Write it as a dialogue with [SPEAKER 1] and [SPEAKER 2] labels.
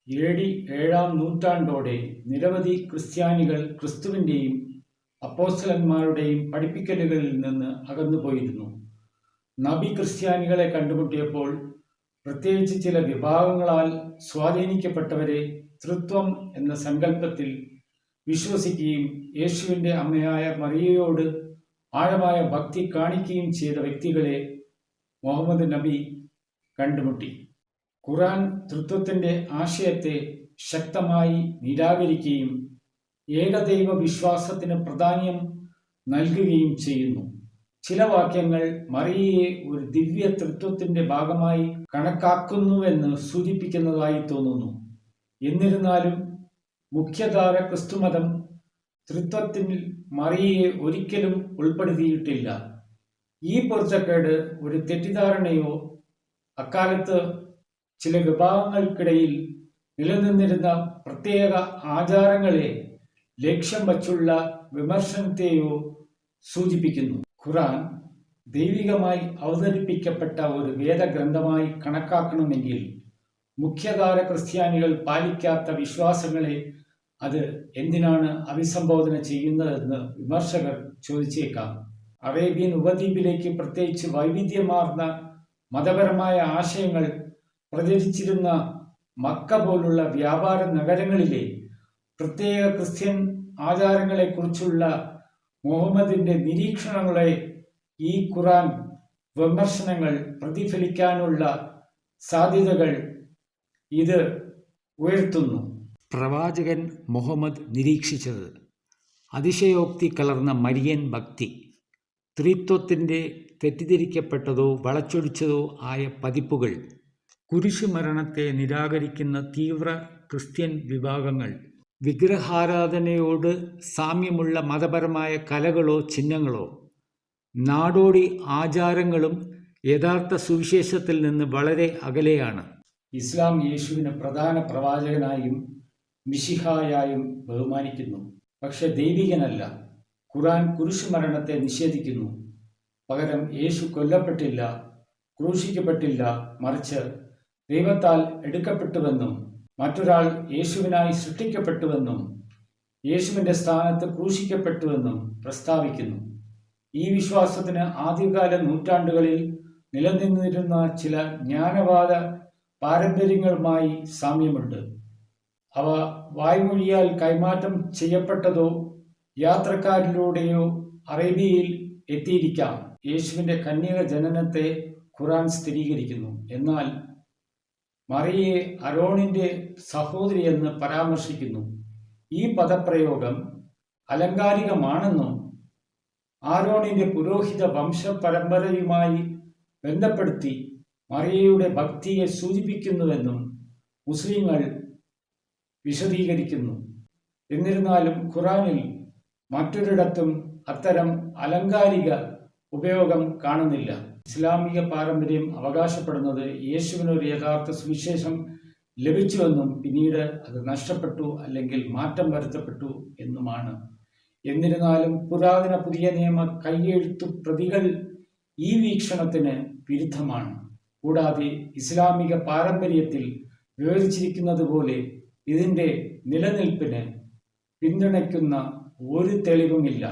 [SPEAKER 1] AD 7-ാം നൂറ്റാണ്ടോടെ നിരവധി ക്രിസ്ത്യാനികൾ ക്രിസ്തുവിൻ്റെയും അപ്പോസ്തലന്മാരുടെയും പഠിപ്പിക്കലുകളിൽ നിന്ന് അകന്നുപോയിരുന്നു. നബി ക്രിസ്ത്യാനികളെ കണ്ടുമുട്ടിയപ്പോൾ പ്രത്യേകിച്ച് ചില വിഭാഗങ്ങളാൽ സ്വാധീനിക്കപ്പെട്ടവരെ ത്രിത്വം എന്ന സങ്കല്പത്തിൽ വിശ്വസിക്കുകയും യേശുവിൻ്റെ അമ്മയായ മറിയയോട് ആഴമായ ഭക്തി കാണിക്കുകയും ചെയ്ത വ്യക്തികളെ മുഹമ്മദ് നബി കണ്ടുമുട്ടി. ഖുർആൻ തൃത്വത്തിൻ്റെ ആശയത്തെ ശക്തമായി നിരാകരിക്കുകയും ഏകദൈവ വിശ്വാസത്തിന് പ്രാധാന്യം നൽകുകയും ചെയ്യുന്നു. ചില വാക്യങ്ങൾ മറിയയെ ഒരു ദിവ്യ തൃത്വത്തിൻ്റെ ഭാഗമായി കണക്കാക്കുന്നുവെന്ന് സൂചിപ്പിക്കുന്നതായി തോന്നുന്നു. എന്നിരുന്നാലും മുഖ്യധാര ക്രിസ്തുമതം തൃത്വത്തിൽ മറിയയെ ഒരിക്കലും ഉൾപ്പെടുത്തിയിട്ടില്ല. ഈ പൊരുത്തക്കേട് ഒരു തെറ്റിദ്ധാരണയോ അക്കാലത്ത് ചില വിഭാഗങ്ങൾക്കിടയിൽ നിലനിന്നിരുന്ന പ്രത്യേക ആചാരങ്ങളെ ലക്ഷ്യം വച്ചുള്ള വിമർശനത്തെയോ സൂചിപ്പിക്കുന്നു. ഖുർആൻ ദൈവികമായി അവതരിപ്പിക്കപ്പെട്ട ഒരു വേദഗ്രന്ഥമായി കണക്കാക്കണമെങ്കിൽ മുഖ്യധാര ക്രിസ്ത്യാനികൾ പാലിക്കാത്ത വിശ്വാസങ്ങളെ അത് എന്തിനാണ് അഭിസംബോധന ചെയ്യുന്നതെന്ന് വിമർശകർ ചോദിച്ചേക്കാം. അറേബ്യൻ ഉപദ്വീപിലേക്ക് പ്രത്യേകിച്ച് വൈവിധ്യമാർന്ന മതപരമായ ആശയങ്ങൾ പ്രചരിച്ചിരുന്ന മക്ക പോലുള്ള വ്യാപാര നഗരങ്ങളിലെ പ്രത്യേക ക്രിസ്ത്യൻ ആചാരങ്ങളെക്കുറിച്ചുള്ള മുഹമ്മദിൻ്റെ നിരീക്ഷണങ്ങളെ ഈ ഖുർആൻ വിമർശനങ്ങൾ പ്രതിഫലിക്കാനുള്ള സാധ്യതകൾ ഇത് ഉയർത്തുന്നു. പ്രവാചകൻ മുഹമ്മദ് നിരീക്ഷിച്ചത് അതിശയോക്തി കലർന്ന മരിയൻ ഭക്തി, ത്രിത്വത്തിൻ്റെ തെറ്റിദ്ധരിക്കപ്പെട്ടതോ വളച്ചൊടിച്ചതോ ആയ പതിപ്പുകൾ, കുരിശുമരണത്തെ നിരാകരിക്കുന്ന തീവ്ര ക്രിസ്ത്യൻ വിഭാഗങ്ങൾ, വിഗ്രഹാരാധനയോട് സാമ്യമുള്ള മതപരമായ കലകളോ ചിഹ്നങ്ങളോ, നാടോടി ആചാരങ്ങളും യഥാർത്ഥ സുവിശേഷത്തിൽ നിന്ന് വളരെ അകലെയാണ്. ഇസ്ലാം യേശുവിനെ പ്രധാന പ്രവാചകനായും മിശിഹായായും ബഹുമാനിക്കുന്നു, പക്ഷെ ദൈവികനല്ല. ഖുർആൻ കുരിശുമരണത്തെ നിഷേധിക്കുന്നു. പകരം യേശു കൊല്ലപ്പെട്ടില്ല, ക്രൂശിക്കപ്പെട്ടില്ല, മറിച്ച് ദൈവത്താൽ എടുക്കപ്പെട്ടുവെന്നും മറ്റൊരാൾ യേശുവിനായി സൃഷ്ടിക്കപ്പെട്ടുവെന്നും യേശുവിൻ്റെ സ്ഥാനത്ത് ക്രൂശിക്കപ്പെട്ടുവെന്നും പ്രസ്താവിക്കുന്നു. ഈ വിശ്വാസത്തിന് ആദ്യകാല നൂറ്റാണ്ടുകളിൽ നിലനിന്നിരുന്ന ചില ജ്ഞാനവാദ പാരമ്പര്യങ്ങളുമായി സാമ്യമുണ്ട്. അവ വായ്മൊഴിയാൽ കൈമാറ്റം ചെയ്യപ്പെട്ടതോ യാത്രക്കാരിലൂടെയോ അറേബ്യയിൽ എത്തിയിരിക്കാം. യേശുവിൻ്റെ കന്യക ജനനത്തെ ഖുർആൻ സ്ഥിരീകരിക്കുന്നു. എന്നാൽ മറിയയെ അരോണിൻ്റെ സഹോദരിയെന്ന് പരാമർശിക്കുന്നു. ഈ പദപ്രയോഗം അലങ്കാരികമാണെന്നും ആരോണിൻ്റെ പുരോഹിത വംശപരമ്പരയുമായി ബന്ധപ്പെടുത്തി മറിയയുടെ ഭക്തിയെ സൂചിപ്പിക്കുന്നുവെന്നും മുസ്ലിങ്ങൾ വിശദീകരിക്കുന്നു. എന്നിരുന്നാലും ഖുർആനിൽ മറ്റൊരിടത്തും അത്തരം അലങ്കാരിക ഉപയോഗം കാണുന്നില്ല. ഇസ്ലാമിക പാരമ്പര്യം അവകാശപ്പെടുന്നത് യേശുവിനൊരു യഥാർത്ഥ സുവിശേഷം ലഭിച്ചുവെന്നും പിന്നീട് അത് നഷ്ടപ്പെട്ടു അല്ലെങ്കിൽ മാറ്റം വരുത്തപ്പെട്ടു എന്നുമാണ്. എന്നിരുന്നാലും പുരാതന പുതിയ നിയമ കൈയെഴുത്തു പ്രതികൾ ഈ വീക്ഷണത്തിന് വിരുദ്ധമാണ്. കൂടാതെ ഇസ്ലാമിക പാരമ്പര്യത്തിൽ വിവരിച്ചിരിക്കുന്നത് പോലെ ഇതിൻ്റെ നിലനിൽപ്പിന് പിന്തുണയ്ക്കുന്ന ഒരു തെളിവുമില്ല.